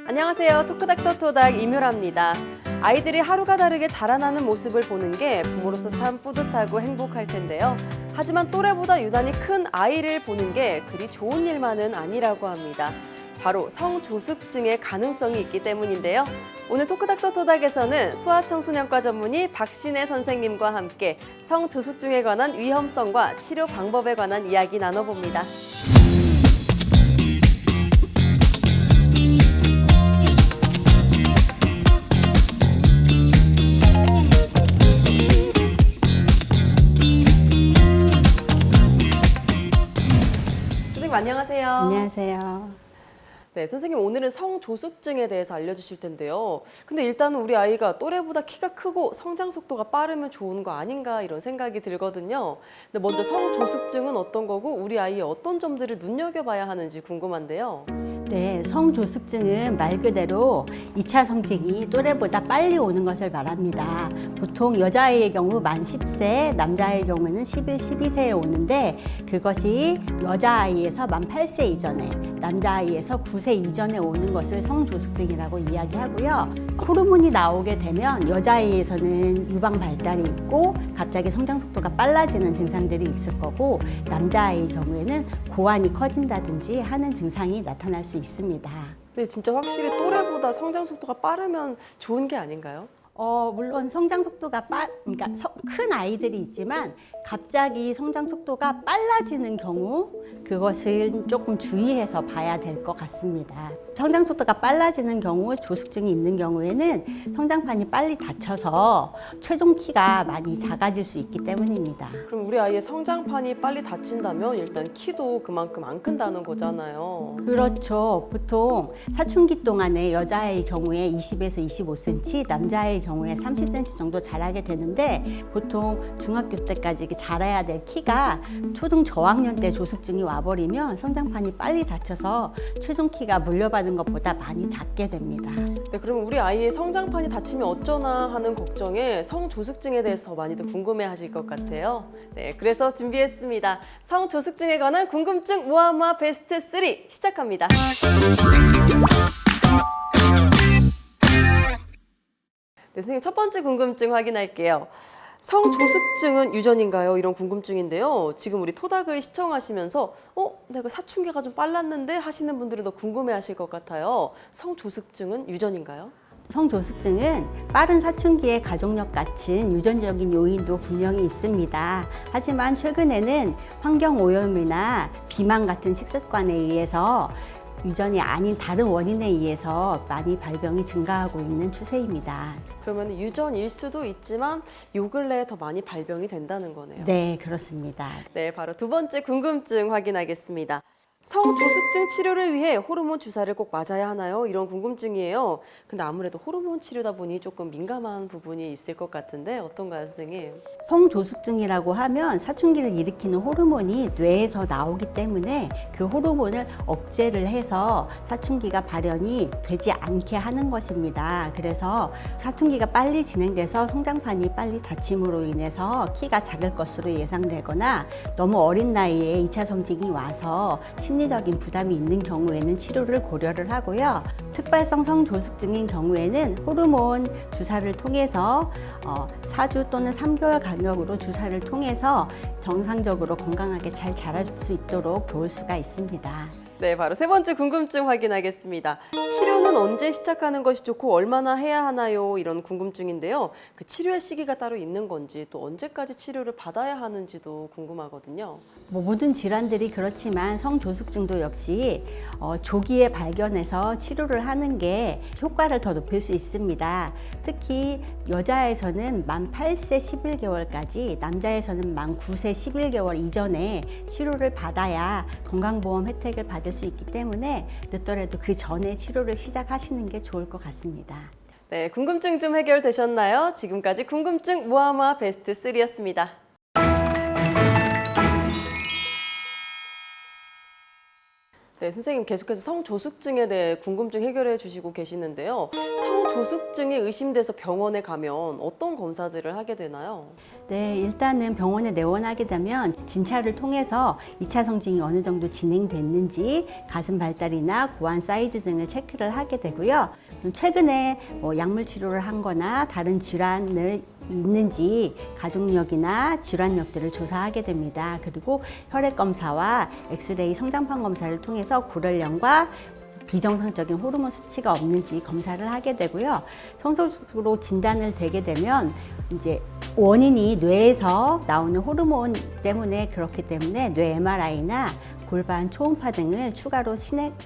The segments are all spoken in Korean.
안녕하세요. 토크닥터 토닥 이묘라입니다. 아이들이 하루가 다르게 자라나는 모습을 보는 게 부모로서 참 뿌듯하고 행복할 텐데요. 하지만 또래보다 유난히 큰 아이를 보는 게 그리 좋은 일만은 아니라고 합니다. 바로 성조숙증의 가능성이 있기 때문인데요. 오늘 토크닥터 토닥에서는 소아청소년과 전문의 박신혜 선생님과 함께 성조숙증에 관한 위험성과 치료 방법에 관한 이야기 나눠봅니다. 안녕하세요. 안녕하세요. 네, 선생님 오늘은 성조숙증에 대해서 알려주실 텐데요. 근데 일단은 우리 아이가 또래보다 키가 크고 성장 속도가 빠르면 좋은 거 아닌가 이런 생각이 들거든요. 근데 먼저 성조숙증은 어떤 거고 우리 아이의 어떤 점들을 눈여겨봐야 하는지 궁금한데요. 네, 성조숙증은 말 그대로 2차 성징이 또래보다 빨리 오는 것을 말합니다. 보통 여자아이의 경우 만 10세, 남자아이의 경우는 11, 12세에 오는데 그것이 여자아이에서 만 8세 이전에, 남자아이에서 9세 이전에 오는 것을 성조숙증이라고 이야기하고요. 호르몬이 나오게 되면 여자아이에서는 유방 발달이 있고 갑자기 성장 속도가 빨라지는 증상들이 있을 거고 남자아이의 경우에는 고환이 커진다든지 하는 증상이 나타날 수 있습니다. 네, 진짜 확실히 또래보다 성장 속도가 빠르면 좋은 게 아닌가요? 물론 성장 속도가 그러니까 큰 아이들이 있지만 갑자기 성장 속도가 빨라지는 경우 그것을 조금 주의해서 봐야 될 것 같습니다. 성장 속도가 빨라지는 경우 조숙증이 있는 경우에는 성장판이 빨리 닫혀서 최종 키가 많이 작아질 수 있기 때문입니다. 그럼 우리 아이의 성장판이 빨리 닫힌다면 일단 키도 그만큼 안 큰다는 거잖아요. 그렇죠. 보통 사춘기 동안에 여자아이의 경우에 20에서 25cm, 남자아이의 경우에 30cm 정도 자라게 되는데 보통 중학교 때까지 이렇게 자라야 될 키가 초등 저학년 때 조숙증이 와버리면 성장판이 빨리 닫혀서 최종 키가 물려받은 것보다 많이 작게 됩니다. 네, 그럼 우리 아이의 성장판이 닫히면 어쩌나 하는 걱정에 성조숙증에 대해서 많이들 궁금해하실 것 같아요. 네, 그래서 준비했습니다. 성조숙증에 관한 궁금증 모아모아 베스트 3 시작합니다. 네, 선생님 첫 번째 궁금증 확인할게요. 성조숙증은 유전인가요? 이런 궁금증인데요. 지금 우리 토닥을 시청하시면서 내가 사춘기가 좀 빨랐는데 하시는 분들은 더 궁금해하실 것 같아요. 성조숙증은 유전인가요? 성조숙증은 빠른 사춘기의 가족력 같은 유전적인 요인도 분명히 있습니다. 하지만 최근에는 환경오염이나 비만 같은 식습관에 의해서 유전이 아닌 다른 원인에 의해서 많이 발병이 증가하고 있는 추세입니다. 그러면 유전일 수도 있지만 요 근래에 더 많이 발병이 된다는 거네요. 네, 그렇습니다. 네, 바로 두 번째 궁금증 확인하겠습니다. 성조숙증 치료를 위해 호르몬 주사를 꼭 맞아야 하나요? 이런 궁금증이에요. 근데 아무래도 호르몬 치료다 보니 조금 민감한 부분이 있을 것 같은데 어떤가요, 선생님? 성조숙증이라고 하면 사춘기를 일으키는 호르몬이 뇌에서 나오기 때문에 그 호르몬을 억제를 해서 사춘기가 발현이 되지 않게 하는 것입니다. 그래서 사춘기가 빨리 진행돼서 성장판이 빨리 닫힘으로 인해서 키가 작을 것으로 예상되거나 너무 어린 나이에 2차 성징이 와서 심리적인 부담이 있는 경우에는 치료를 고려를 하고요. 특발성 성조숙증인 경우에는 호르몬 주사를 통해서 4주 또는 3개월 간격으로 주사를 통해서 정상적으로 건강하게 잘 자랄 수 있도록 도울 수가 있습니다. 네, 바로 세 번째 궁금증 확인하겠습니다. 치료는 언제 시작하는 것이 좋고 얼마나 해야 하나요? 이런 궁금증인데요. 그 치료의 시기가 따로 있는 건지 또 언제까지 치료를 받아야 하는지도 궁금하거든요. 모든 질환들이 그렇지만 성조숙증도 역시 조기에 발견해서 치료를 하는 게 효과를 더 높일 수 있습니다. 특히 여자에서는 만 8세 11개월까지, 남자에서는 만 9세 11개월 이전에 치료를 받아야 건강보험 혜택을 받을 수 있기 때문에 늦더라도 그 전에 치료를 시작하시는 게 좋을 것 같습니다. 네, 궁금증 좀 해결되셨나요? 지금까지 궁금증 모아모아 베스트 3였습니다. 네, 선생님 계속해서 성조숙증에 대해 궁금증 해결해 주시고 계시는데요. 성조숙증이 의심돼서 병원에 가면 어떤 검사들을 하게 되나요? 네, 일단은 병원에 내원하게 되면 진찰을 통해서 2차 성징이 어느 정도 진행됐는지 가슴 발달이나 고환 사이즈 등을 체크를 하게 되고요. 좀 최근에 약물 치료를 한 거나 다른 질환을 있는지 가족력이나 질환력들을 조사하게 됩니다. 그리고 혈액 검사와 엑스레이 성장판 검사를 통해서 고혈량과 비정상적인 호르몬 수치가 없는지 검사를 하게 되고요. 성소수로 진단을 되게 되면 이제 원인이 뇌에서 나오는 호르몬 때문에 그렇기 때문에 뇌 MRI나 골반 초음파 등을 추가로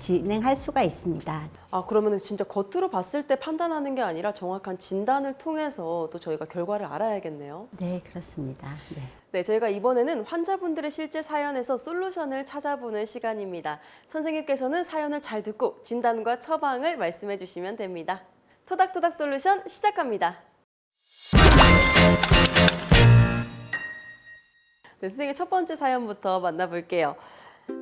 진행할 수가 있습니다. 아, 그러면 진짜 겉으로 봤을 때 판단하는 게 아니라 정확한 진단을 통해서 또 저희가 결과를 알아야겠네요. 네, 그렇습니다. 네. 네, 저희가 이번에는 환자분들의 실제 사연에서 솔루션을 찾아보는 시간입니다. 선생님께서는 사연을 잘 듣고 진단과 처방을 말씀해 주시면 됩니다. 토닥토닥 솔루션 시작합니다. 네, 선생님 첫 번째 사연부터 만나볼게요.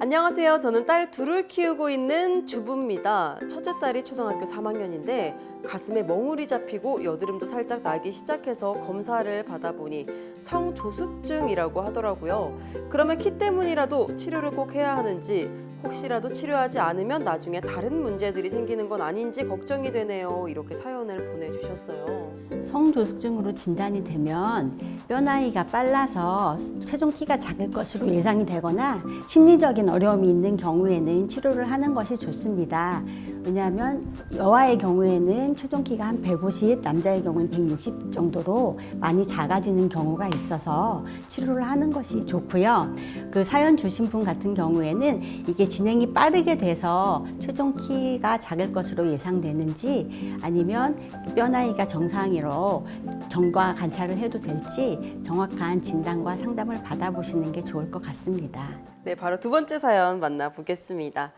안녕하세요. 저는 딸 둘을 키우고 있는 주부입니다. 첫째 딸이 초등학교 3학년인데 가슴에 멍울이 잡히고 여드름도 살짝 나기 시작해서 검사를 받아보니 성조숙증이라고 하더라고요. 그러면 키 때문이라도 치료를 꼭 해야 하는지 혹시라도 치료하지 않으면 나중에 다른 문제들이 생기는 건 아닌지 걱정이 되네요. 이렇게 사연을 보내주셨어요. 성조숙증으로 진단이 되면 뼈 나이가 빨라서 최종 키가 작을 것으로 예상이 되거나 심리적인 어려움이 있는 경우에는 치료를 하는 것이 좋습니다. 왜냐하면 여아의 경우에는 최종 키가 한 150, 남자의 경우는 160 정도로 많이 작아지는 경우가 있어서 치료를 하는 것이 좋고요. 그 사연 주신 분 같은 경우에는 이게 진행이 빠르게 돼서 최종 키가 작을 것으로 예상되는지 아니면 뼈 나이가 정상으로 점과 관찰을 해도 될지 정확한 진단과 상담을 받아보시는 게 좋을 것 같습니다. 네, 바로 두 번째 사연 만나보겠습니다.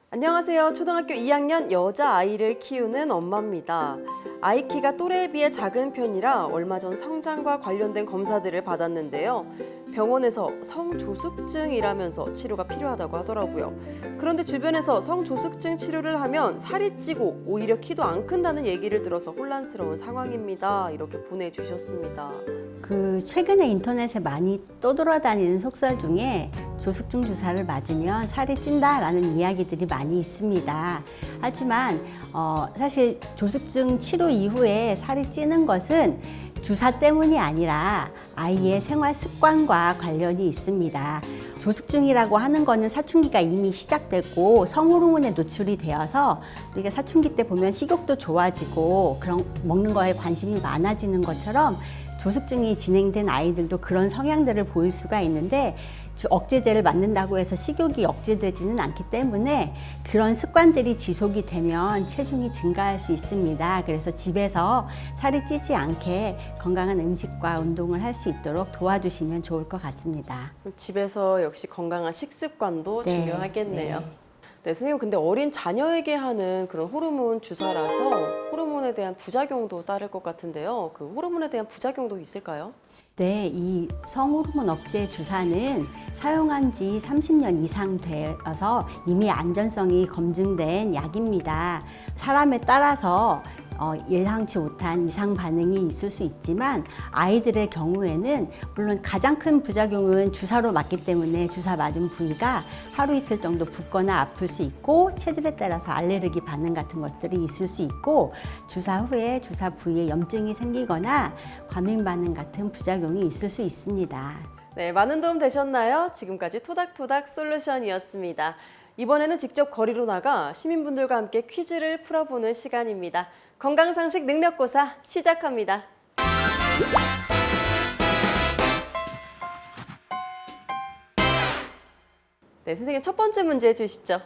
안녕하세요. 초등학교 2학년 여자아이를 키우는 엄마입니다. 아이 키가 또래에 비해 작은 편이라 얼마 전 성장과 관련된 검사들을 받았는데요. 병원에서 성조숙증이라면서 치료가 필요하다고 하더라고요. 그런데 주변에서 성조숙증 치료를 하면 살이 찌고 오히려 키도 안 큰다는 얘기를 들어서 혼란스러운 상황입니다. 이렇게 보내주셨습니다. 최근에 인터넷에 많이 떠돌아다니는 속설 중에 조숙증 주사를 맞으면 살이 찐다라는 이야기들이 많이 있습니다. 하지만 사실 조숙증 치료 이후에 살이 찌는 것은 주사 때문이 아니라 아이의 생활 습관과 관련이 있습니다. 조숙증이라고 하는 거는 사춘기가 이미 시작됐고 성호르몬에 노출이 되어서 우리가 사춘기 때 보면 식욕도 좋아지고 그런 먹는 거에 관심이 많아지는 것처럼 조숙증이 진행된 아이들도 그런 성향들을 보일 수가 있는데 억제제를 맞는다고 해서 식욕이 억제되지는 않기 때문에 그런 습관들이 지속이 되면 체중이 증가할 수 있습니다. 그래서 집에서 살이 찌지 않게 건강한 음식과 운동을 할 수 있도록 도와주시면 좋을 것 같습니다. 집에서 역시 건강한 식습관도 네, 중요하겠네요. 네. 네, 선생님, 근데 어린 자녀에게 하는 그런 호르몬 주사라서 호르몬에 대한 부작용도 따를 것 같은데요. 그 호르몬에 대한 부작용도 있을까요? 네, 이 성호르몬 억제 주사는 사용한 지 30년 이상 되어서 이미 안전성이 검증된 약입니다. 사람에 따라서 예상치 못한 이상 반응이 있을 수 있지만 아이들의 경우에는 물론 가장 큰 부작용은 주사로 맞기 때문에 주사 맞은 부위가 하루 이틀 정도 붓거나 아플 수 있고 체질에 따라서 알레르기 반응 같은 것들이 있을 수 있고 주사 후에 주사 부위에 염증이 생기거나 과민 반응 같은 부작용이 있을 수 있습니다. 네, 많은 도움 되셨나요? 지금까지 토닥토닥 솔루션이었습니다. 이번에는 직접 거리로 나가 시민분들과 함께 퀴즈를 풀어보는 시간입니다. 건강상식 능력고사 시작합니다. 네, 선생님 첫 번째 문제 주시죠.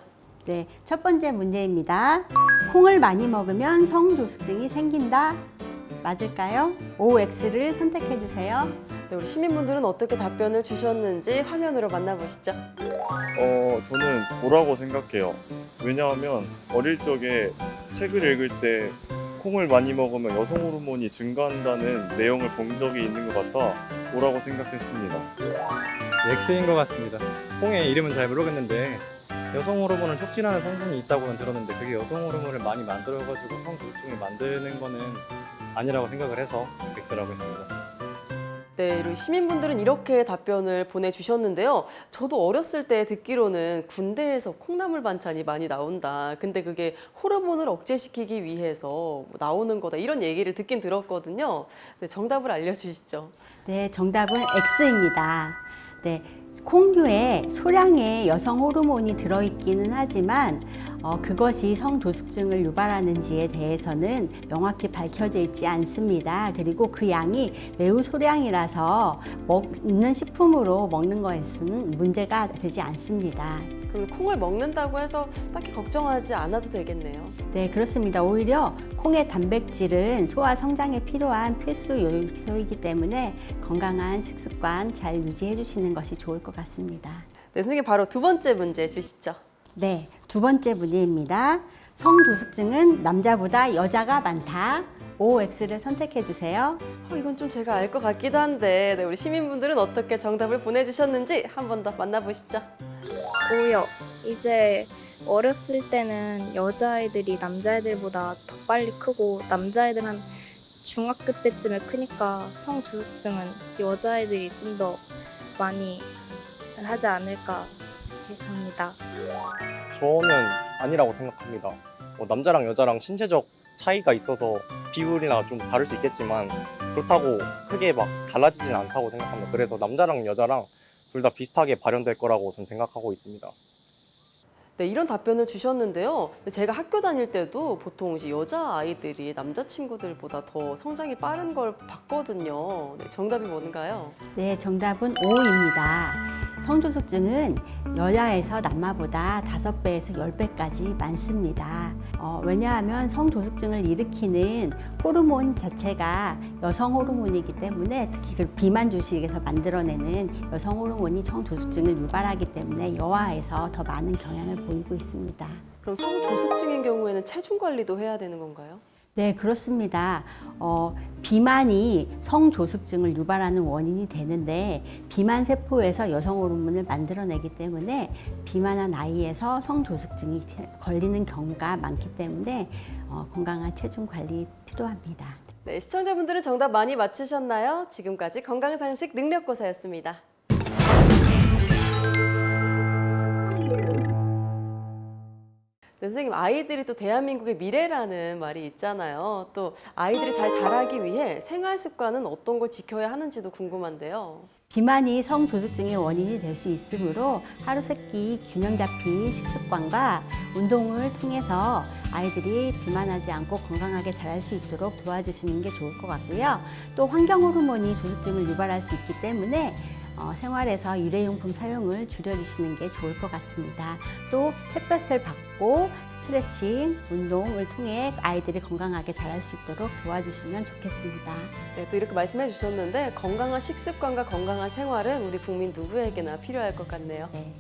네, 첫 번째 문제입니다. 콩을 많이 먹으면 성조숙증이 생긴다. 맞을까요? OX를 선택해 주세요. 네, 우리 시민분들은 어떻게 답변을 주셨는지 화면으로 만나보시죠. 저는 O라고 생각해요. 왜냐하면 어릴 적에 책을 읽을 때 콩을 많이 먹으면 여성 호르몬이 증가한다는 내용을 본 적이 있는 것 같아 O라고 생각했습니다. X인 것 같습니다. 콩의 이름은 잘 모르겠는데 여성 호르몬을 촉진하는 성분이 있다고는 들었는데 그게 여성 호르몬을 많이 만들어가지고 성조숙증을 만드는 거는 아니라고 생각을 해서 X라고 했습니다. 네, 그리고 시민분들은 이렇게 답변을 보내주셨는데요. 저도 어렸을 때 듣기로는 군대에서 콩나물 반찬이 많이 나온다. 근데 그게 호르몬을 억제시키기 위해서 나오는 거다. 이런 얘기를 듣긴 들었거든요. 네, 정답을 알려주시죠. 네, 정답은 X입니다. 네, 콩류에 소량의 여성 호르몬이 들어있기는 하지만 그것이 성조숙증을 유발하는지에 대해서는 명확히 밝혀져 있지 않습니다. 그리고 그 양이 매우 소량이라서 먹는 식품으로 먹는 것은 문제가 되지 않습니다. 그럼 콩을 먹는다고 해서 딱히 걱정하지 않아도 되겠네요. 네, 그렇습니다. 오히려 콩의 단백질은 소화 성장에 필요한 필수 요소이기 때문에 건강한 식습관 잘 유지해 주시는 것이 좋을 것 같습니다. 네, 선생님 바로 두 번째 문제 주시죠. 네, 두 번째 문제입니다. 성조숙증은 남자보다 여자가 많다. OX를 선택해 주세요. 이건 좀 제가 알 것 같기도 한데 네, 우리 시민분들은 어떻게 정답을 보내주셨는지 한 번 더 만나보시죠. 오요. 이제 어렸을 때는 여자아이들이 남자애들보다 더 빨리 크고 남자애들 한 중학교 때쯤에 크니까 성조숙증은 여자애들이 좀 더 많이 하지 않을까 합니다. 저는 아니라고 생각합니다. 남자랑 여자랑 신체적 차이가 있어서 비율이나 좀 다를 수 있겠지만 그렇다고 크게 막 달라지진 않다고 생각합니다. 그래서 남자랑 여자랑 둘 다 비슷하게 발현될 거라고 저는 생각하고 있습니다. 네, 이런 답변을 주셨는데요. 제가 학교 다닐 때도 보통 이제 여자 아이들이 남자 친구들보다 더 성장이 빠른 걸 봤거든요. 네, 정답이 뭔가요? 네, 정답은 O입니다. 성조숙증은 여자에서 남아보다 5배에서 10배까지 많습니다. 왜냐하면 성조숙증을 일으키는 호르몬 자체가 여성 호르몬이기 때문에 특히 그 비만 조직에서 만들어내는 여성 호르몬이 성조숙증을 유발하기 때문에 여아에서 더 많은 경향을 보이고 있습니다. 그럼 성조숙증인 경우에는 체중 관리도 해야 되는 건가요? 네, 그렇습니다. 비만이 성조숙증을 유발하는 원인이 되는데 비만 세포에서 여성 호르몬을 만들어내기 때문에 비만한 아이에서 성조숙증이 걸리는 경우가 많기 때문에 건강한 체중 관리 필요합니다. 네, 시청자분들은 정답 많이 맞추셨나요? 지금까지 건강상식 능력고사였습니다. 네, 선생님, 아이들이 또 대한민국의 미래라는 말이 있잖아요. 또 아이들이 잘 자라기 위해 생활 습관은 어떤 걸 지켜야 하는지도 궁금한데요. 비만이 성조숙증의 원인이 될 수 있으므로 하루 세끼 균형 잡힌 식습관과 운동을 통해서 아이들이 비만하지 않고 건강하게 자랄 수 있도록 도와주시는 게 좋을 것 같고요. 또 환경 호르몬이 조숙증을 유발할 수 있기 때문에 생활에서 일회용품 사용을 줄여주시는 게 좋을 것 같습니다. 또 햇볕을 받고 스트레칭, 운동을 통해 아이들이 건강하게 자랄 수 있도록 도와주시면 좋겠습니다. 네, 또 이렇게 말씀해 주셨는데 건강한 식습관과 건강한 생활은 우리 국민 누구에게나 필요할 것 같네요. 네.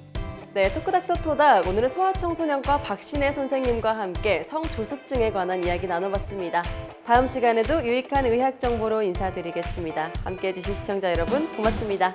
네, 토크닥터토닥 오늘은 소아청소년과 박신혜 선생님과 함께 성조숙증에 관한 이야기 나눠봤습니다. 다음 시간에도 유익한 의학 정보로 인사드리겠습니다. 함께해 주신 시청자 여러분 고맙습니다.